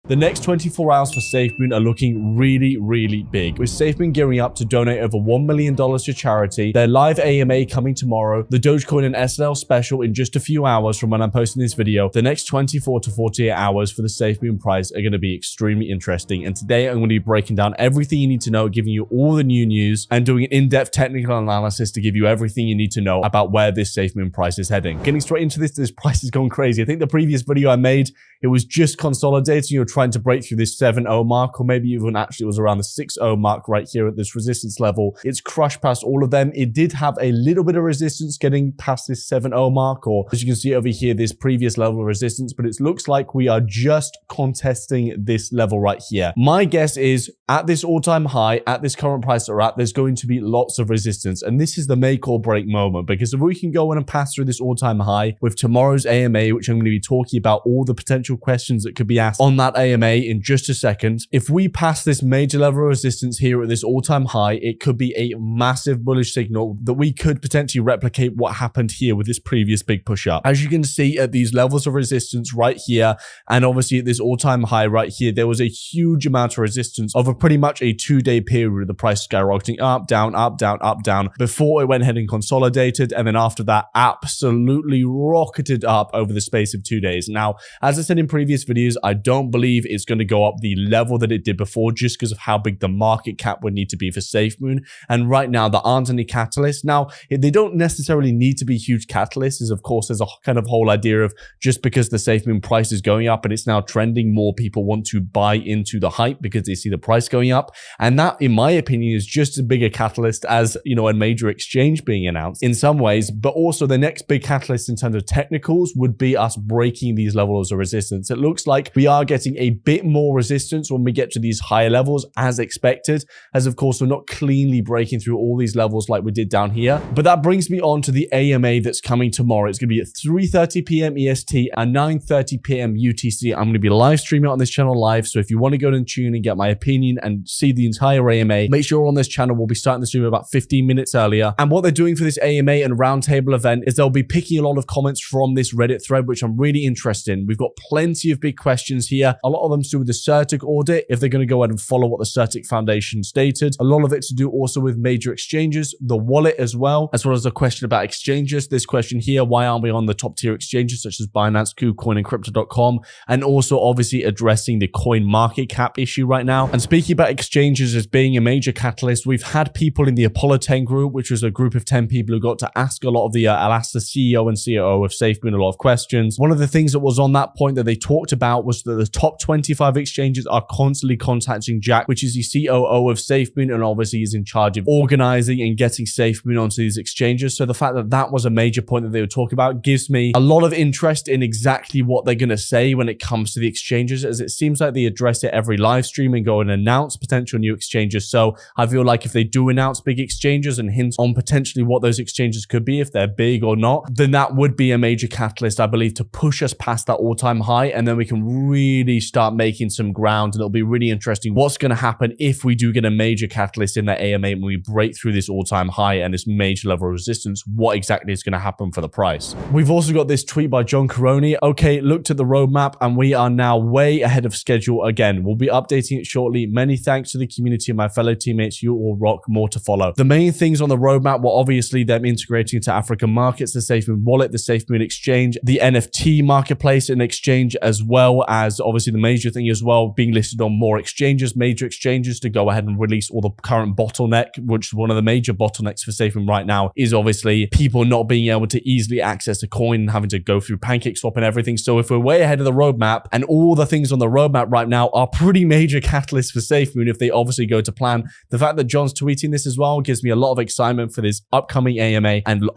The next 24 hours for SafeMoon are looking really, really big, with SafeMoon gearing up to donate over $1 million to charity, their live AMA coming tomorrow, the Dogecoin and SNL special in just a few hours from when I'm posting this video. The next 24 to 48 hours for the SafeMoon price are going to be extremely interesting, and today I'm going to be breaking down everything you need to know, giving you all the new news, and doing an in-depth technical analysis to give you everything you need to know about where this SafeMoon price is heading. Getting straight into this price has gone crazy. I think the previous video I made, it was just consolidating. You're trying to break through this 7.0 mark, or maybe even actually it was around the 6.0 mark right here at this resistance level. It's crushed past all of them. It did have a little bit of resistance getting past this 7.0 mark, or as you can see over here, this previous level of resistance, but it looks like we are just contesting this level right here. My guess is at this all-time high, at this current price we're at, there's going to be lots of resistance, and this is the make or break moment, because if we can go in and pass through this all-time high with tomorrow's AMA, which I'm going to be talking about all the potential questions that could be asked on that AMA in just a second. If we pass this major level of resistance here at this all-time high, it could be a massive bullish signal that we could potentially replicate what happened here with this previous big push up. As you can see at these levels of resistance right here, and obviously at this all-time high right here, there was a huge amount of resistance over pretty much a 2-day period with the price skyrocketing up, down, up, down, up, down, before it went ahead and consolidated, and then after that absolutely rocketed up over the space of 2 days. Now, as I said in previous videos, I don't believe it's going to go up the level that it did before, just because of how big the market cap would need to be for SafeMoon. And right now, there aren't any catalysts. Now, they don't necessarily need to be huge catalysts, as of course, there's a kind of whole idea of just because the SafeMoon price is going up and it's now trending, more people want to buy into the hype because they see the price going up. And that, in my opinion, is just as big a catalyst as, you know, a major exchange being announced in some ways. But also the next big catalyst in terms of technicals would be us breaking these levels of resistance. It looks like we are getting a bit more resistance when we get to these higher levels as expected, as of course we're not cleanly breaking through all these levels like we did down here. But that brings me on to the AMA that's coming tomorrow. It's going to be at 3:30 p.m. EST and 9:30 p.m. UTC. I'm going to be live streaming on this channel live, so if you want to go and tune and get my opinion and see the entire AMA, make sure on this channel. We'll be starting the stream about 15 minutes earlier. And what they're doing for this AMA and roundtable event is they'll be picking a lot of comments from this Reddit thread, which I'm really interested in. We've got plenty of big questions here. A lot of them to do with the CertiK audit, if they're going to go ahead and follow what the CertiK Foundation stated. A lot of it to do also with major exchanges, the wallet as well as a question about exchanges. This question here, why aren't we on the top tier exchanges such as Binance, KuCoin, and Crypto.com? And also obviously addressing the coin market cap issue right now. And speaking about exchanges as being a major catalyst, we've had people in the Apollo 10 group, which was a group of 10 people who got to ask a lot of the Alaska CEO and COO of SafeMoon a lot of questions. One of the things that was on that point that they talked about was that the top 25 exchanges are constantly contacting Jack, which is the COO of SafeMoon, and obviously is in charge of organizing and getting SafeMoon onto these exchanges. So the fact that that was a major point that they were talking about gives me a lot of interest in exactly what they're going to say when it comes to the exchanges, as it seems like they address it every live stream and go and announce potential new exchanges. So I feel like if they do announce big exchanges and hint on potentially what those exchanges could be, if they're big or not, then that would be a major catalyst, I believe, to push us past that all-time high, and then we can really start making some ground, and it'll be really interesting what's going to happen if we do get a major catalyst in that AMA when we break through this all-time high and this major level of resistance. What exactly is going to happen for the price? We've also got this tweet by John Caroni. Okay, looked at the roadmap and we are now way ahead of schedule again. We'll be updating it shortly. Many thanks to the community and my fellow teammates. You all rock. More to follow. The main things on the roadmap were obviously them integrating into African markets, the SafeMoon wallet, the SafeMoon exchange, the NFT marketplace and exchange, as well as obviously the major thing as well, being listed on more exchanges, major exchanges, to go ahead and release all the current bottleneck, which is one of the major bottlenecks for SafeMoon right now is obviously people not being able to easily access a coin and having to go through PancakeSwap and everything. So if we're way ahead of the roadmap, and all the things on the roadmap right now are pretty major catalysts for SafeMoon if they obviously go to plan, the fact that John's tweeting this as well gives me a lot of excitement for this upcoming AMA, and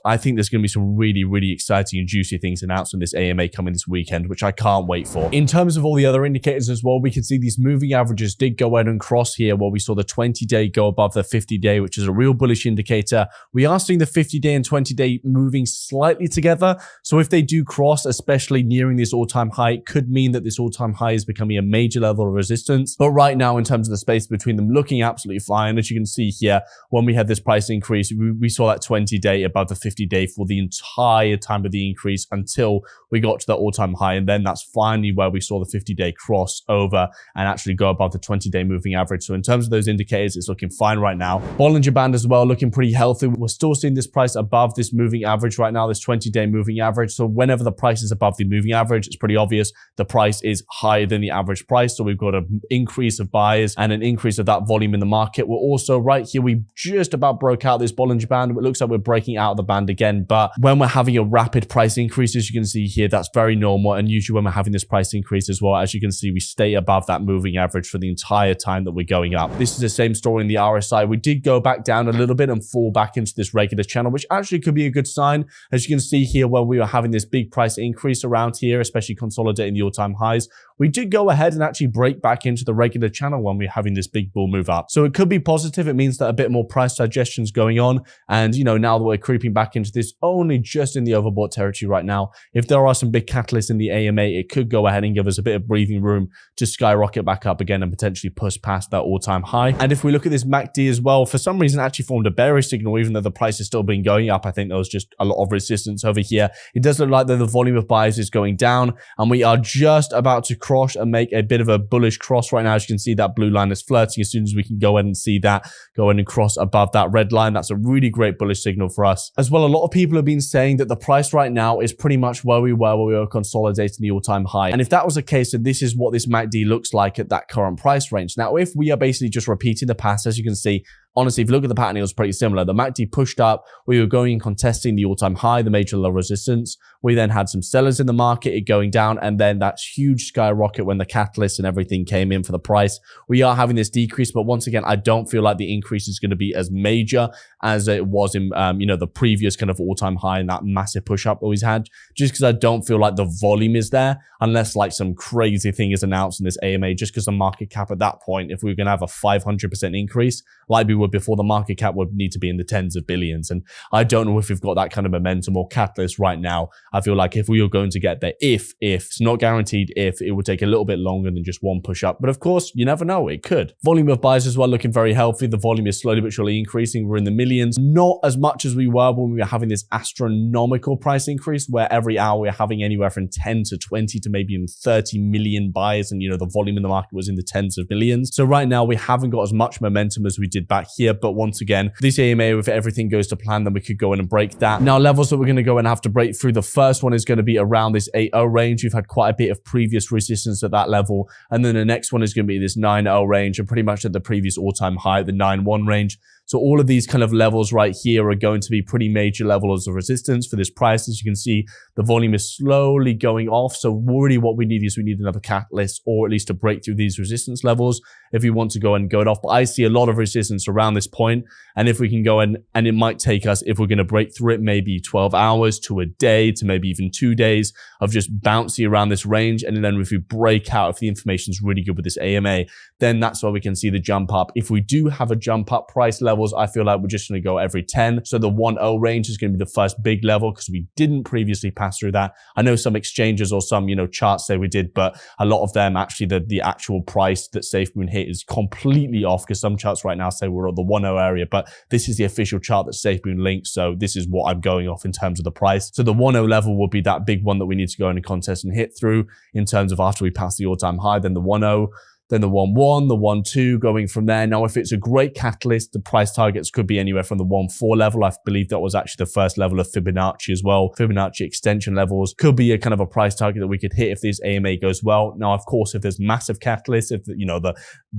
I think there's going to be some really, really exciting and juicy things announced on this AMA coming this weekend, which I can't wait for. In terms of all the other indicators as well, we can see these moving averages did go ahead and cross here, where we saw the 20-day go above the 50-day, which is a real bullish indicator. We are seeing the 50-day and 20-day moving slightly together. So if they do cross, especially nearing this all-time high, it could mean that this all-time high is becoming a major level of resistance. But right now, in terms of the space between them, looking absolutely fine. As you can see here, when we had this price increase, we saw that 20-day above the 50-day for the entire time of the increase until we got to the all-time high. And then that's finally where we saw the 50-day crossover and actually go above the 20-day moving average. So in terms of those indicators, it's looking fine right now. Bollinger Band as well, looking pretty healthy. We're still seeing this price above this moving average right now, this 20-day moving average. So whenever the price is above the moving average, it's pretty obvious the price is higher than the average price. So we've got an increase of buyers and an increase of that volume in the market. We're also right here, we just about broke out this Bollinger Band. It looks like we're breaking out of the band again. But when we're having a rapid price increase, as you can see here, that's very normal. And usually when we're having this price increase as well, as you can see, we stay above that moving average for the entire time that we're going up. This is the same story in the RSI. We did go back down a little bit and fall back into this regular channel, which actually could be a good sign. As you can see here, when we were having this big price increase around here, especially consolidating the all-time highs, we did go ahead and actually break back into the regular channel when we're having this big bull move up. So it could be positive. It means that a bit more price digestion is going on. And, you know, now that we're creeping back into this, only just in the overbought territory right now, if there are some big catalysts in the AMA, it could go ahead and give us a bit of breathing room to skyrocket back up again and potentially push past that all-time high. And if we look at this MACD as well, for some reason, it actually formed a bearish signal, even though the price has still been going up. I think there was just a lot of resistance over here. It does look like that the volume of buyers is going down, and we are just about to cross and make a bit of a bullish cross right now. As you can see, that blue line is flirting. As soon as we can go ahead and see that, go ahead and cross above that red line, that's a really great bullish signal for us. As well, a lot of people have been saying that the price right now is pretty much where we were consolidating the all-time high. And if that was the case, then this is what this MACD looks like at that current price range. Now, if we are basically just repeating the past, as you can see, honestly, if you look at the pattern, it was pretty similar. The MACD pushed up. We were going and contesting the all-time high, the major low resistance. We then had some sellers in the market, it going down, and then that huge skyrocket when the catalyst and everything came in for the price. We are having this decrease, but once again, I don't feel like the increase is going to be as major as it was in, the previous kind of all-time high and that massive push-up that we've had, just because I don't feel like the volume is there, unless like some crazy thing is announced in this AMA, just because the market cap at that point, if we were going to have a 500% increase, like we would before, the market cap would need to be in the tens of billions. And I don't know if we've got that kind of momentum or catalyst right now. I feel like if we were going to get there, if it's not guaranteed, if it would take a little bit longer than just one push up. But of course, you never know, it could. Volume of buyers as well looking very healthy. The volume is slowly but surely increasing. We're in the millions, not as much as we were when we were having this astronomical price increase, where every hour we're having anywhere from 10 to 20 to maybe even 30 million buyers. And, the volume in the market was in the tens of millions. So right now we haven't got as much momentum as we did back here. But once again, this AMA, if everything goes to plan, then we could go in and break that. Now, levels that we're going to go and have to break through, the first one is going to be around this 8.0 range. We've had quite a bit of previous resistance at that level. And then the next one is going to be this 9.0 range, and pretty much at the previous all-time high, the 9.1 range. So all of these kind of levels right here are going to be pretty major levels of resistance for this price. As you can see, the volume is slowly going off. So really what we need is we need another catalyst, or at least to break through these resistance levels if we want to go and go it off. But I see a lot of resistance around this point. And if we can go in, and it might take us, if we're going to break through it, maybe 12 hours to a day to maybe even 2 days of just bouncing around this range. And then if we break out, if the information is really good with this AMA, then that's where we can see the jump up. If we do have a jump up price levels, I feel like we're just going to go every 10. So the 1.0 range is going to be the first big level, because we didn't previously pass through that. I know some exchanges or some, charts say we did, but a lot of them actually, the actual price that SafeMoon hit is completely off, because some charts right now say we're at the 1.0 area, but this is the official chart that SafeMoon links. So this is what I'm going off in terms of the price. So the 1.0 level will be that big one that we need to go in a contest and hit through in terms of after we pass the all-time high, then the 1.0, then the 1.1, the 1.2, going from there. Now, if it's a great catalyst, the price targets could be anywhere from the 1.4 level. I believe that was actually the first level of Fibonacci as well. Fibonacci extension levels could be a kind of a price target that we could hit if this AMA goes well. Now, of course, if there's massive catalysts, if the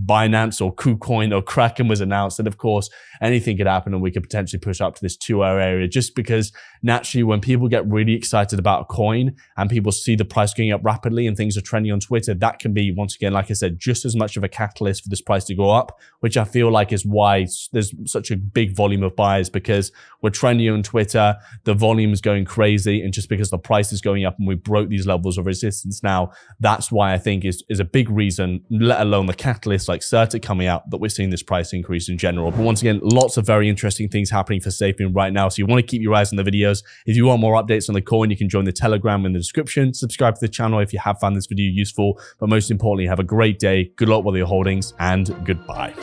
Binance or KuCoin or Kraken was announced, then of course anything could happen, and we could potentially push up to this 2.0 area, just because naturally when people get really excited about a coin and people see the price going up rapidly and things are trending on Twitter, that can be, once again, like I said, just as much of a catalyst for this price to go up, which I feel like is why there's such a big volume of buyers, because we're trending on Twitter, the volume is going crazy, and just because the price is going up and we broke these levels of resistance now, that's why I think is a big reason, let alone the catalyst like Certic coming out, that we're seeing this price increase in general. But once again, lots of very interesting things happening for SafeMoon right now, so you want to keep your eyes on the videos. If you want more updates on the coin, you can join the Telegram in the description. Subscribe to the channel if you have found this video useful, but most importantly, have a great day. Good luck with your holdings, and goodbye.